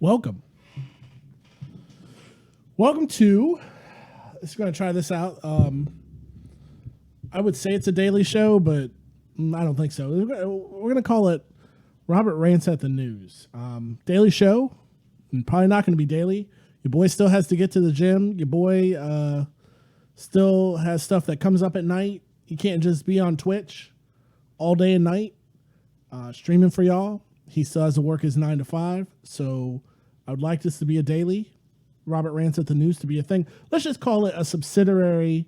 Welcome. Welcome to, just going to try this out. I would say it's a daily show, but I don't think so. We're going to call it Robert Rants at the News. Daily show, and probably not going to be daily. Your boy still has to get to the gym. Your boy still has stuff that comes up at night. He can't just be on Twitch all day and night streaming for y'all. He still has to work his 9 to 5. So I would like this to be a daily. Robert Rants at the News to be a thing. Let's just call it a subsidiary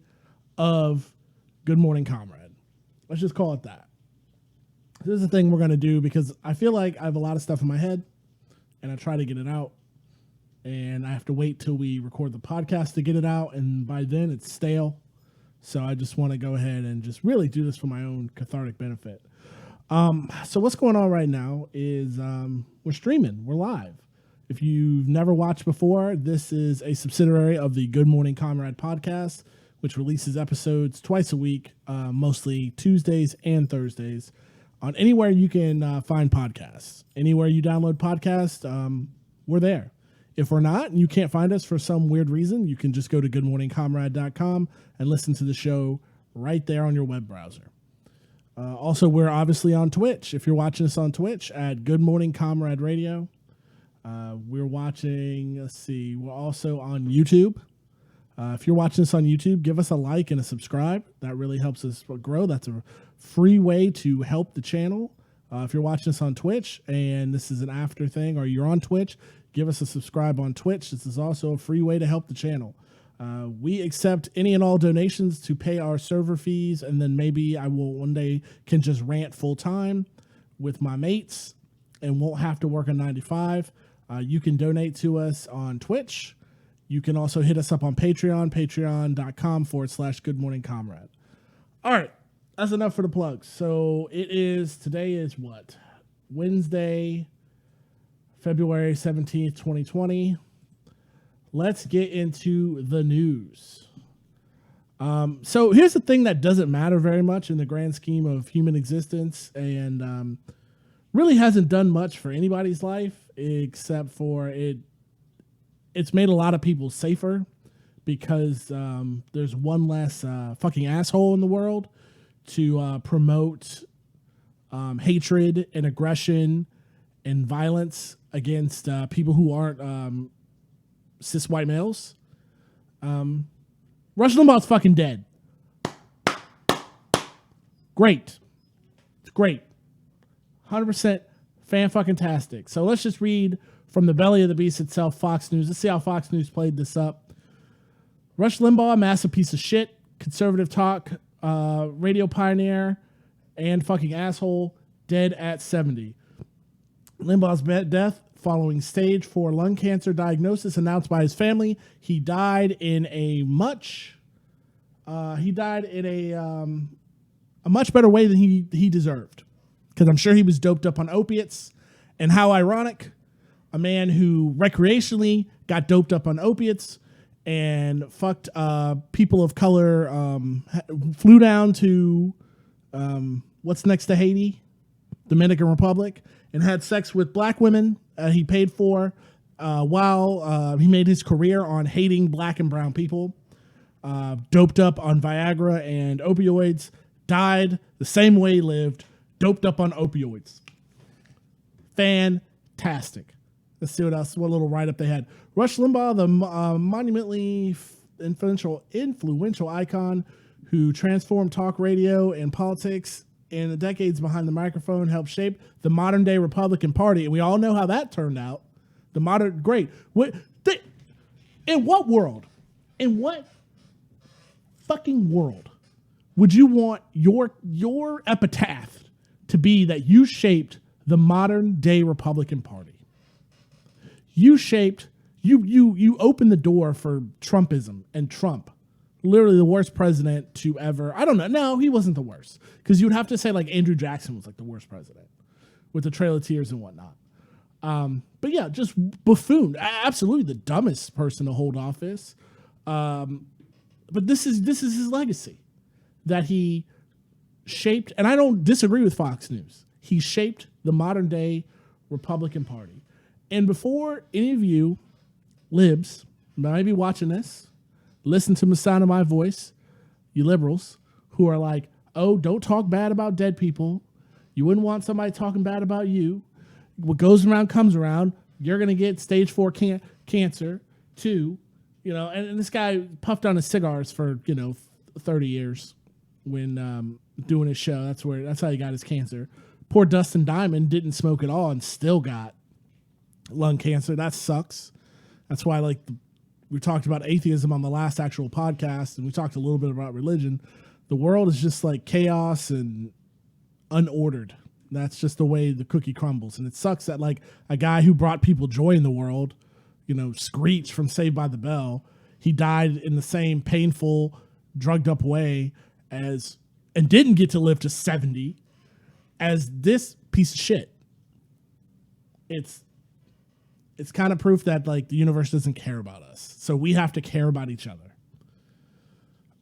of Good Morning Comrade. Let's just call it that. This is the thing we're going to do because I feel like I have a lot of stuff in my head and I try to get it out. And I have to wait till we record the podcast to get it out. And by then it's stale. So I just want to go ahead and just really do this for my own cathartic benefit. So what's going on right now is we're streaming. We're live. If you've never watched before, this is a subsidiary of the Good Morning Comrade podcast, which releases episodes twice a week, mostly Tuesdays and Thursdays, on anywhere you can find podcasts. Anywhere you download podcasts, we're there. If we're not, and you can't find us for some weird reason, you can just go to goodmorningcomrade.com and listen to the show right there on your web browser. Also, we're obviously on Twitch. If you're watching us on Twitch at Good Morning Comrade Radio, we're watching, we're also on YouTube. If you're watching us on YouTube, give us a like and a subscribe. That really helps us grow. That's a free way to help the channel. If you're watching us on Twitch and this is an after thing, or you're on Twitch, give us a subscribe on Twitch. This is also a free way to help the channel. We accept any and all donations to pay our server fees, and then maybe I will one day can just rant full time with my mates and won't have to work a 9 to 5. You can donate to us on Twitch. You can also hit us up on Patreon, patreon.com/Good Morning Comrade. All right, that's enough for the plugs. So today is what? Wednesday, February 17th, 2020. Let's get into the news. So here's the thing that doesn't matter very much in the grand scheme of human existence and really hasn't done much for anybody's life except for it's made a lot of people safer because there's one less fucking asshole in the world to promote hatred and aggression and violence against people who aren't cis white males. Rush Limbaugh's fucking dead. Great. It's great. 100% fan-fucking-tastic. So let's just read from the belly of the beast itself, Fox News. Let's see how Fox News played this up. Rush Limbaugh, massive piece of shit, conservative talk, radio pioneer, and fucking asshole, dead at 70. Limbaugh's death following stage 4 lung cancer diagnosis announced by his family. He died in a much better way than he deserved. Because I'm sure he was doped up on opiates. And how ironic, a man who recreationally got doped up on opiates and fucked people of color, flew down to what's next to Haiti, Dominican Republic, and had sex with black women he paid for while he made his career on hating black and brown people, doped up on Viagra and opioids, died the same way he lived, doped up on opioids. Fantastic. Let's see what else, what little write-up they had. Rush Limbaugh, the monumentally influential icon who transformed talk radio and politics in the decades behind the microphone, helped shape the modern-day Republican Party. And we all know how that turned out. In what world? In what fucking world would you want your epitaph to be that you shaped the modern-day Republican Party? You opened the door for Trumpism and Trump. Literally the worst president to ever. I don't know. No, he wasn't the worst. Because you would have to say like Andrew Jackson was like the worst president with the Trail of Tears and whatnot. But yeah, just buffoon. Absolutely the dumbest person to hold office. But this is his legacy that he shaped. And I don't disagree with Fox News. He shaped the modern day Republican Party. And before any of you libs might be watching this, listen to the sound of my voice, you liberals who are like, oh, don't talk bad about dead people. You wouldn't want somebody talking bad about you. What goes around comes around. You're going to get stage 4 cancer too. You know, and this guy puffed on his cigars for, 30 years when doing his show. That's how he got his cancer. Poor Dustin Diamond didn't smoke at all and still got lung cancer. That sucks. That's why, we talked about atheism on the last actual podcast, and we talked a little bit about religion. The world is just like chaos and unordered. That's just the way the cookie crumbles. And it sucks that a guy who brought people joy in the world, Screech from Saved by the Bell, he died in the same painful, drugged up way and didn't get to live to 70 as this piece of shit. It's kind of proof that the universe doesn't care about us. So we have to care about each other.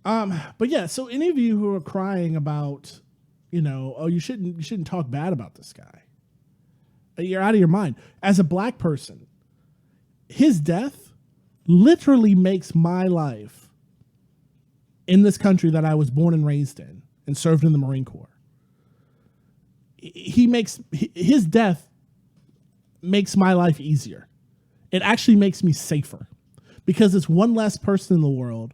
But yeah, so any of you who are crying about, oh, you shouldn't talk bad about this guy. You're out of your mind. As a black person, his death literally makes my life in this country that I was born and raised in and served in the Marine Corps. His death makes my life easier. It actually makes me safer because it's one less person in the world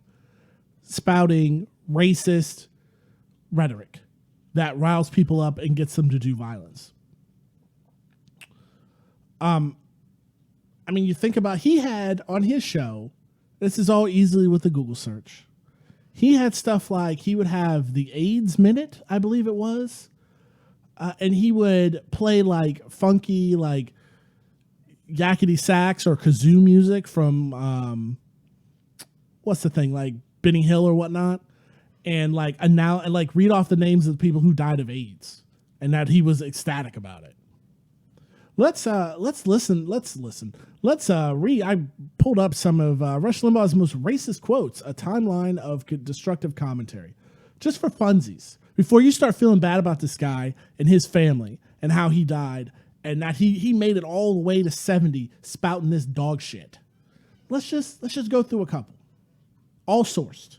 spouting racist rhetoric that riles people up and gets them to do violence. You think about, he had on his show, this is all easily with the Google search. He had stuff like, he would have the AIDS Minute, I believe it was. And he would play funky, yakety sax or kazoo music from, what's the thing? Benny Hill or whatnot. And read off the names of the people who died of AIDS and that he was ecstatic about it. Let's listen. I pulled up some of Rush Limbaugh's most racist quotes, a timeline of destructive commentary, just for funsies. Before you start feeling bad about this guy and his family and how he died and that he made it all the way to 70 spouting this dog shit. Let's just go through a couple. All sourced.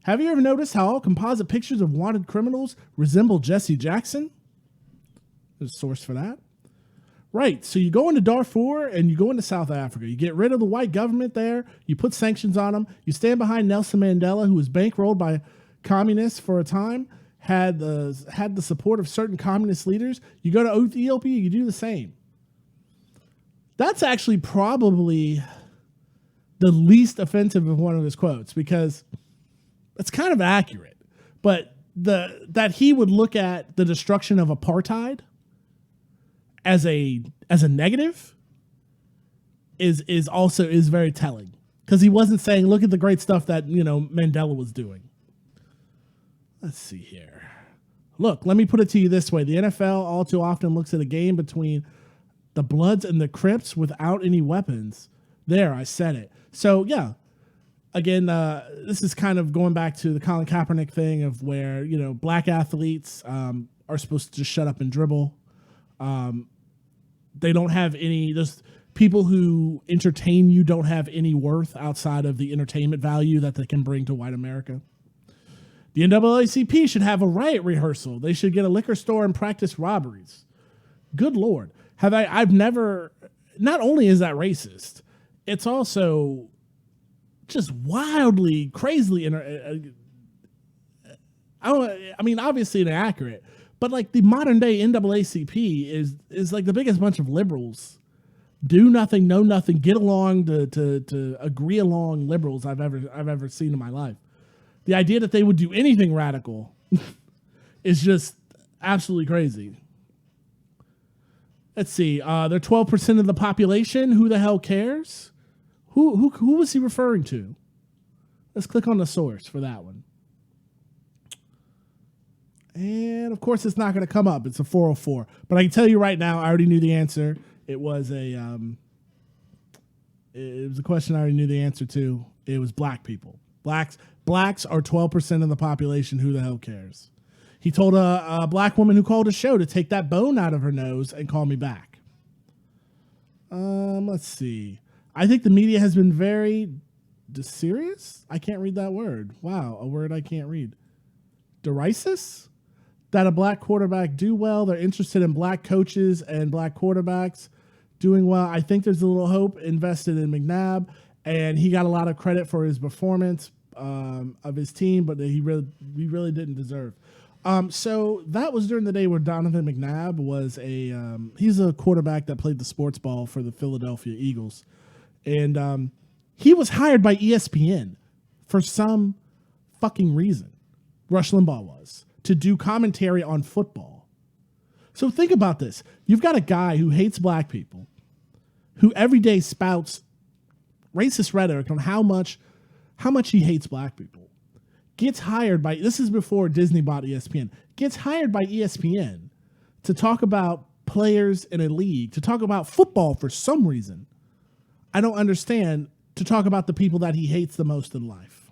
Have you ever noticed how all composite pictures of wanted criminals resemble Jesse Jackson? There's a source for that. Right, so you go into Darfur and you go into South Africa. You get rid of the white government there. You put sanctions on them. You stand behind Nelson Mandela, who was bankrolled by communists for a time, had the support of certain communist leaders. You go to Ethiopia, you do the same. That's actually probably the least offensive of one of his quotes because it's kind of accurate. But that he would look at the destruction of apartheid as a negative is also very telling, because he wasn't saying, look at the great stuff that Mandela was doing. Let's see here. Look, let me put it to you this way. The NFL all too often looks at a game between the Bloods and the Crips without any weapons. There, I said it. So yeah, again, this is kind of going back to the Colin Kaepernick thing of where, black athletes are supposed to just shut up and dribble. They don't have any, those people who entertain you don't have any worth outside of the entertainment value that they can bring to white America. The NAACP should have a riot rehearsal. They should get a liquor store and practice robberies. Good Lord. I've never, not only is that racist, it's also just wildly, crazily, obviously inaccurate. But the modern day NAACP is the biggest bunch of liberals. Do nothing, know nothing, get along to agree along liberals I've ever seen in my life. The idea that they would do anything radical is just absolutely crazy. Let's see. They're 12% of the population. Who the hell cares? Who was he referring to? Let's click on the source for that one. And of course, it's not going to come up. It's a 404. But I can tell you right now, I already knew the answer. It was a question I already knew the answer to. It was black people. Blacks are 12% of the population. Who the hell cares? He told a black woman who called his show to take that bone out of her nose and call me back. Let's see. I think the media has been very serious. I can't read that word. Wow, a word I can't read. Derisive? That a black quarterback do well. They're interested in black coaches and black quarterbacks doing well. I think there's a little hope invested in McNabb, and he got a lot of credit for his performance of his team, but he really didn't deserve. So that was during the day where Donovan McNabb was he's a quarterback that played the sports ball for the Philadelphia Eagles, and he was hired by ESPN for some fucking reason. Rush Limbaugh was to do commentary on football. So think about this. You've got a guy who hates black people, who every day spouts racist rhetoric on how much he hates black people. Gets hired by, this is before Disney bought ESPN, gets hired by ESPN to talk about players in a league, to talk about football for some reason. I don't understand, to talk about the people that he hates the most in life.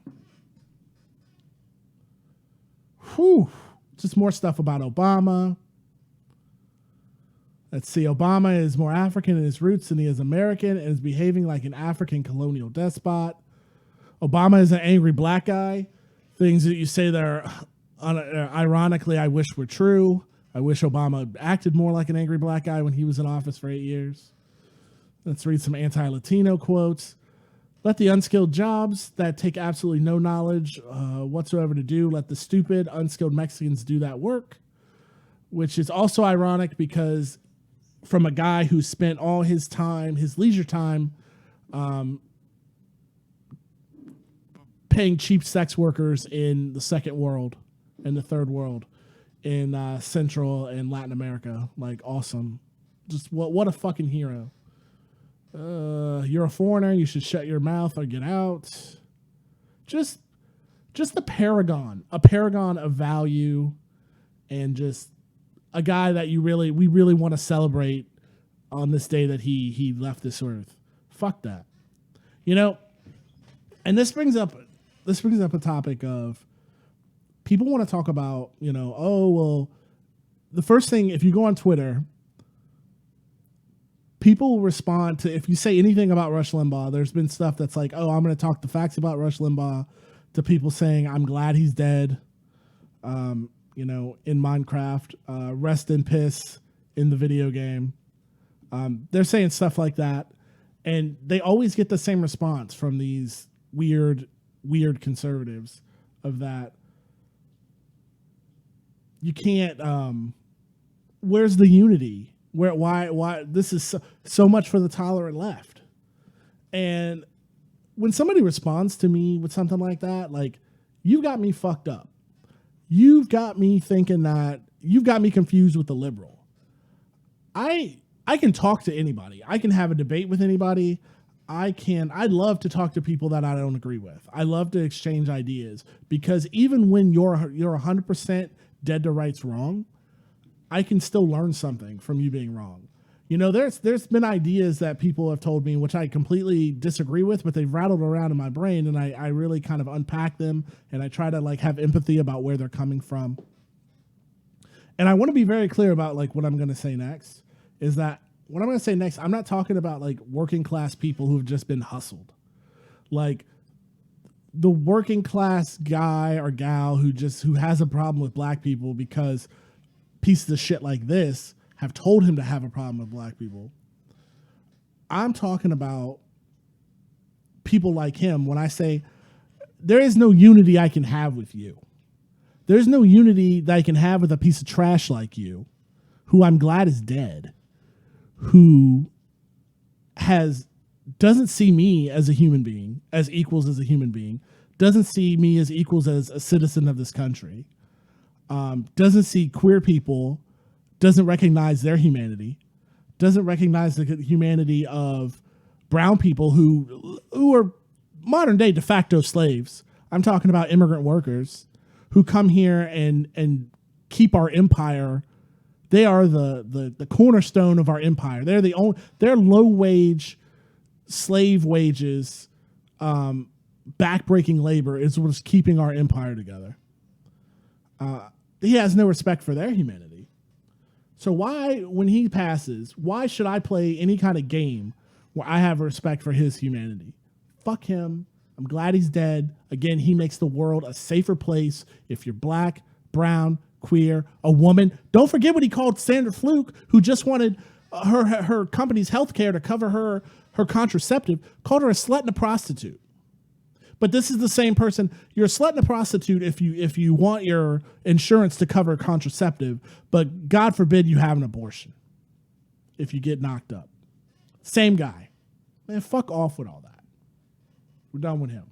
Whew. Just more stuff about Obama. Let's see. Obama is more African in his roots than he is American and is behaving like an African colonial despot. Obama is an angry black guy. Things that you say that are ironically, I wish were true. I wish Obama acted more like an angry black guy when he was in office for 8 years. Let's read some anti-Latino quotes. Let the unskilled jobs that take absolutely no knowledge whatsoever to do, let the stupid, unskilled Mexicans do that work, which is also ironic because from a guy who spent all his time, his leisure time, paying cheap sex workers in the second world and the third world in Central and Latin America. Like, awesome. Just what a fucking hero. You're a foreigner. You should shut your mouth or get out. Just a paragon of value, and just a guy that we really want to celebrate on this day that he left this earth. Fuck that, And this brings up a topic of people want to talk about, oh well, the first thing, if you go on Twitter, people will respond to, if you say anything about Rush Limbaugh, there's been stuff that's like, oh, I'm going to talk the facts about Rush Limbaugh, to people saying, I'm glad he's dead, in Minecraft, rest in piss in the video game. They're saying stuff like that, and they always get the same response from these weird conservatives of that. You can't, where's the unity? Why this is so much for the tolerant left? And when somebody responds to me with something like that, like, you've got me fucked up. You've got me thinking that, you've got me confused with the liberal. I can talk to anybody. I can have a debate with anybody. I'd love to talk to people that I don't agree with. I love to exchange ideas, because even when you're 100% dead to rights wrong, I can still learn something from you being wrong. There's been ideas that people have told me which I completely disagree with, but they've rattled around in my brain, and I really kind of unpack them, and I try to have empathy about where they're coming from. And I want to be very clear about what I'm going to say next is that what I'm going to say next, I'm not talking about working class people who've just been hustled. Like the working class guy or gal who has a problem with black people because pieces of shit like this have told him to have a problem with black people. I'm talking about people like him when I say there is no unity I can have with you. There's no unity that I can have with a piece of trash like you, who I'm glad is dead, who doesn't see me as a human being, as equals as a human being, doesn't see me as equals as a citizen of this country, doesn't see queer people, doesn't recognize their humanity, doesn't recognize the humanity of brown people who are modern day de facto slaves. I'm talking about immigrant workers who come here and keep our empire. They are the cornerstone of our empire. They're low wage, slave wages, backbreaking labor is what's keeping our empire together. He has no respect for their humanity. So why, when he passes, why should I play any kind of game where I have respect for his humanity? Fuck him. I'm glad he's dead. Again, he makes the world a safer place if you're black, brown, queer, a woman. Don't forget what he called Sandra Fluke, who just wanted her company's health care to cover her contraceptive, called her a slut and a prostitute. But this is the same person. You're a slut and a prostitute if you want your insurance to cover contraceptive, but God forbid you have an abortion if you get knocked up. Same guy. Man, fuck off with all that. We're done with him.